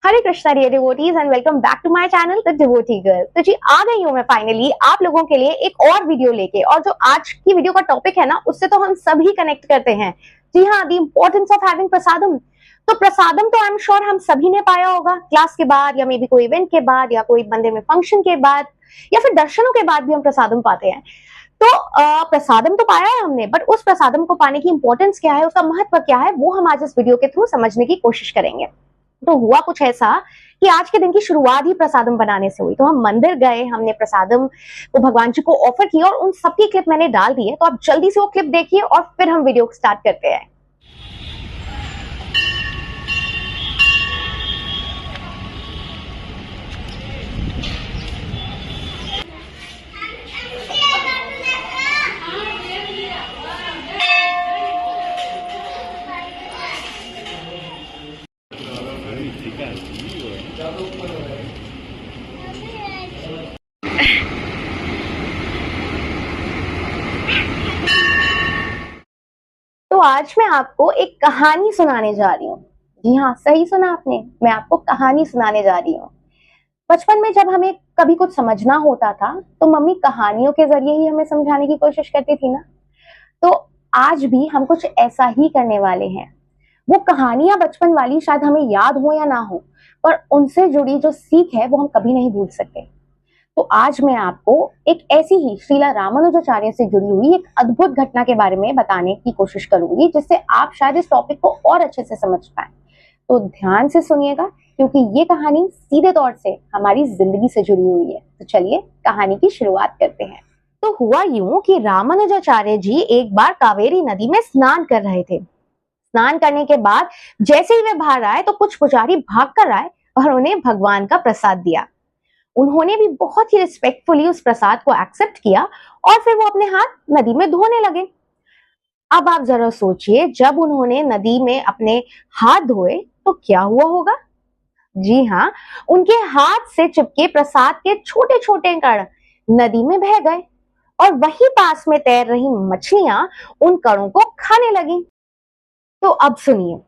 Hare Krishna dear devotees and welcome back to my channel the devotee girl. तो जी आ गई हूँ मैं फाइनली आप लोगों के लिए एक और वीडियो लेके। और जो आज की वीडियो का टॉपिक है ना, उससे तो हम सभी कनेक्ट करते हैं। जी हाँ, द इम्पोर्टेंस ऑफ हैविंग प्रसादम। तो प्रसादम तो आई एम श्योर हम सभी ने पाया होगा क्लास के बाद, या मे बी कोई इवेंट के बाद, या कोई मंदिर में फंक्शन के बाद, या फिर दर्शनों के बाद भी हम प्रसादम पाते हैं। तो प्रसादम तो पाया है हमने, बट उस प्रसादम को पाने की इंपॉर्टेंस क्या है, उसका महत्व क्या है, वो हम आज इस वीडियो के थ्रू समझने की कोशिश करेंगे। तो हुआ कुछ ऐसा कि आज के दिन की शुरुआत ही प्रसादम बनाने से हुई। तो हम मंदिर गए, हमने प्रसादम को भगवान जी को ऑफर किया और उन सबकी क्लिप मैंने डाल दी है। तो आप जल्दी से वो क्लिप देखिए और फिर हम वीडियो स्टार्ट करते हैं। तो आज मैं आपको एक कहानी सुनाने जा रही हूँ। जी हाँ, सही सुना आपने, मैं आपको कहानी सुनाने जा रही हूँ। बचपन में जब हमें कभी कुछ समझना होता था तो मम्मी कहानियों के जरिए ही हमें समझाने की कोशिश करती थी ना। तो आज भी हम कुछ ऐसा ही करने वाले हैं। वो कहानियां बचपन वाली शायद हमें याद हो या ना हो, पर उनसे जुड़ी जो सीख है वो हम कभी नहीं भूल सकते। तो आज मैं आपको एक ऐसी ही श्रीला रामानुजाचार्य से जुड़ी हुई एक अद्भुत घटना के बारे में बताने की कोशिश करूंगी, जिससे आप शायद इस टॉपिक को और अच्छे से समझ पाए। तो ध्यान से सुनिएगा, क्योंकि ये कहानी सीधे तौर से हमारी जिंदगी से जुड़ी हुई है। तो चलिए कहानी की शुरुआत करते हैं। तो हुआ यूं कि रामानुजाचार्य जी एक बार कावेरी नदी में स्नान कर रहे थे। स्नान करने के बाद जैसे ही वे बाहर आए तो कुछ पुजारी भाग कर आए और उन्हें भगवान का प्रसाद दिया। उन्होंने भी बहुत ही रिस्पेक्टफुली उस प्रसाद को एक्सेप्ट किया और फिर वो अपने हाथ नदी में धोने लगे। अब आप जरा सोचिए, जब उन्होंने नदी में अपने हाथ धोए तो क्या हुआ होगा। जी हाँ, उनके हाथ से चिपके प्रसाद के छोटे छोटे कण नदी में बह गए और वहीं पास में तैर रही मछलियां उन कणों को खाने लगी। तो अब सुनिए,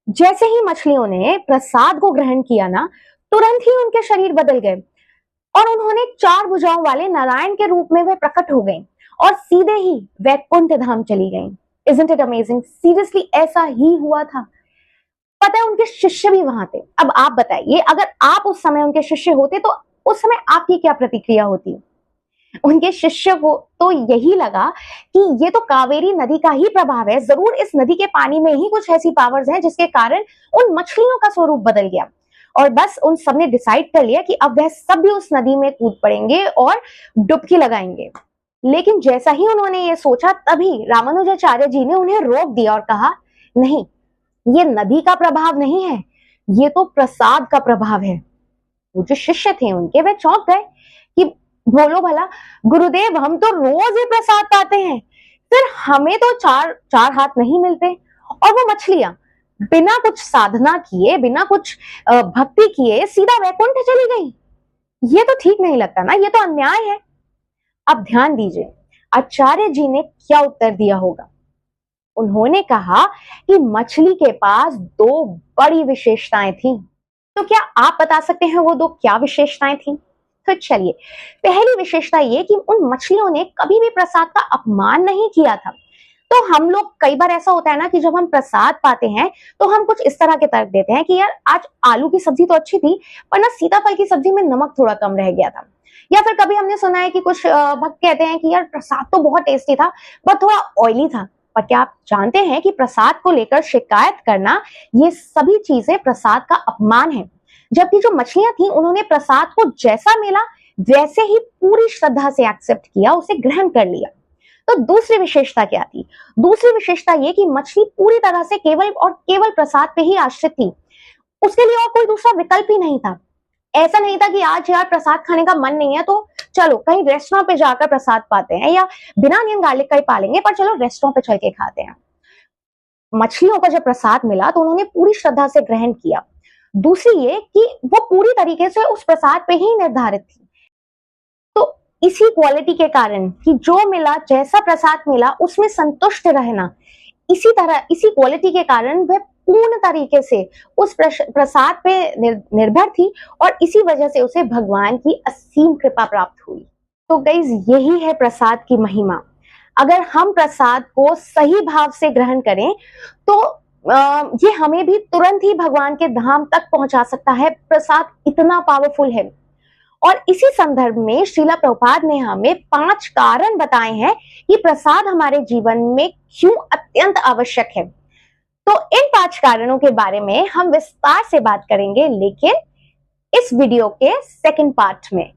जैसे ही मछलियों ने प्रसाद को ग्रहण किया ना, तुरंत ही उनके शरीर बदल गए और उन्होंने 4 भुजाओं वाले नारायण के रूप में वह प्रकट हो गई और सीधे ही वैकुंठ धाम चली गई। Isn't it amazing? सीरियसली ऐसा ही हुआ था। पता है, उनके शिष्य भी वहां थे। अब आप बताइए, अगर आप उस समय उनके शिष्य होते तो उस समय आपकी क्या प्रतिक्रिया होती। उनके शिष्य को तो यही लगा कि ये तो कावेरी नदी का ही प्रभाव है, जरूर इस नदी के पानी में ही कुछ ऐसी पावर्स हैं जिसके कारण उन मछलियों का स्वरूप बदल गया। और बस उन सब ने डिसाइड कर लिया कि अब वह सब भी उस नदी में कूद पड़ेंगे और डुबकी लगाएंगे। लेकिन जैसा ही उन्होंने ये सोचा, तभी रामानुजाचार्य जी ने उन्हें रोक दिया और कहा, नहीं, ये नदी का प्रभाव नहीं है, ये तो प्रसाद का प्रभाव है। वो जो शिष्य थे उनके, वे चौंक गए कि बोलो भला गुरुदेव, हम तो रोज ही प्रसाद पाते हैं, फिर हमें तो चार हाथ नहीं मिलते, और वो मछलियां बिना कुछ साधना किए, बिना कुछ भक्ति किए सीधा वैकुंठ चली गई। ये तो ठीक नहीं लगता ना, ये तो अन्याय है। अब ध्यान दीजिए, आचार्य जी ने क्या उत्तर दिया होगा। उन्होंने कहा कि मछली के पास 2 बड़ी विशेषताएं थी। तो क्या आप बता सकते हैं वो 2 क्या विशेषताएं थी? तो चलिए, पहली विशेषता ये कि उन मछलियों ने कभी भी प्रसाद का अपमान नहीं किया था। तो हम लोग, कई बार ऐसा होता है ना कि जब हम प्रसाद पाते हैं तो हम कुछ इस तरह के तर्क देते हैं कि यार आज आलू की सब्जी तो अच्छी थी, पर ना सीताफल की सब्जी में नमक थोड़ा कम रह गया था। या फिर कभी हमने सुना है कि कुछ भक्त कहते हैं कि यार प्रसाद तो बहुत टेस्टी था, पर थोड़ा ऑयली था। पर क्या आप जानते हैं कि प्रसाद को लेकर शिकायत करना, ये सभी चीजें प्रसाद का अपमान है। जबकि जो मछलियां थी, उन्होंने प्रसाद को जैसा मिला वैसे ही पूरी श्रद्धा से एक्सेप्ट किया, उसे ग्रहण कर लिया। तो दूसरी विशेषता क्या थी? दूसरी विशेषता ये कि मछली पूरी तरह से केवल और केवल प्रसाद पे ही आश्रित थी। उसके लिए और कोई दूसरा विकल्प ही नहीं था। ऐसा नहीं था कि आज यार प्रसाद खाने का मन नहीं है तो चलो कहीं रेस्टोरेंट पे जाकर प्रसाद पाते हैं, या बिना अनियन गार्लिक का ही पालेंगे पर चलो रेस्टोरेंट पे चल के खाते हैं। मछलियों को जब प्रसाद मिला तो उन्होंने पूरी श्रद्धा से ग्रहण किया। दूसरी ये कि वो पूरी तरीके से उस प्रसाद पे ही निर्धारित थी। तो इसी क्वालिटी के कारण कि जो मिला, जैसा प्रसाद मिला, उसमें संतुष्ट रहना, इसी तरह इसी क्वालिटी के कारण वह पूर्ण तरीके से उस प्रसाद पे निर्भर थी और इसी वजह से उसे भगवान की असीम कृपा प्राप्त हुई। तो गाइस, यही है प्रसाद की महिमा। अगर हम प्रसाद को सही भाव से ग्रहण करें तो ये हमें भी तुरंत ही भगवान के धाम तक पहुंचा सकता है। प्रसाद इतना पावरफुल है। और इसी संदर्भ में श्रीला प्रभुपाद ने हमें 5 कारण बताए हैं कि प्रसाद हमारे जीवन में क्यों अत्यंत आवश्यक है। तो इन 5 कारणों के बारे में हम विस्तार से बात करेंगे, लेकिन इस वीडियो के सेकंड पार्ट में।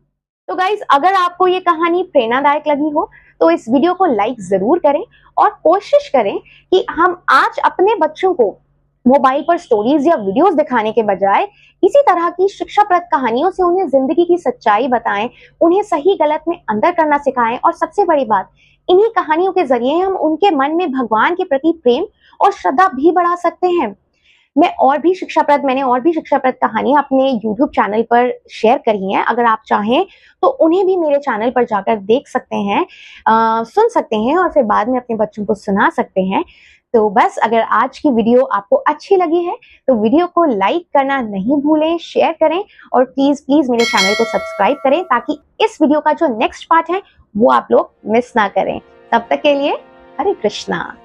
तो गाइज, अगर आपको ये कहानी प्रेरणादायक लगी हो तो इस वीडियो को लाइक जरूर करें और कोशिश करें कि हम आज अपने बच्चों को मोबाइल पर स्टोरीज या वीडियोस दिखाने के बजाय इसी तरह की शिक्षाप्रद कहानियों से उन्हें जिंदगी की सच्चाई बताएं, उन्हें सही गलत में अंतर करना सिखाएं। और सबसे बड़ी बात, इन्हीं कहानियों के जरिए हम उनके मन में भगवान के प्रति प्रेम और श्रद्धा भी बढ़ा सकते हैं। मैंने और भी शिक्षाप्रद कहानियां अपने YouTube चैनल पर शेयर करी हैं। अगर आप चाहें तो उन्हें भी मेरे चैनल पर जाकर देख सकते हैं, सुन सकते हैं और फिर बाद में अपने बच्चों को सुना सकते हैं। तो बस, अगर आज की वीडियो आपको अच्छी लगी है तो वीडियो को लाइक करना नहीं भूलें, शेयर करें और प्लीज मेरे चैनल को सब्सक्राइब करें ताकि इस वीडियो का जो नेक्स्ट पार्ट है वो आप लोग मिस ना करें। तब तक के लिए हरे कृष्णा।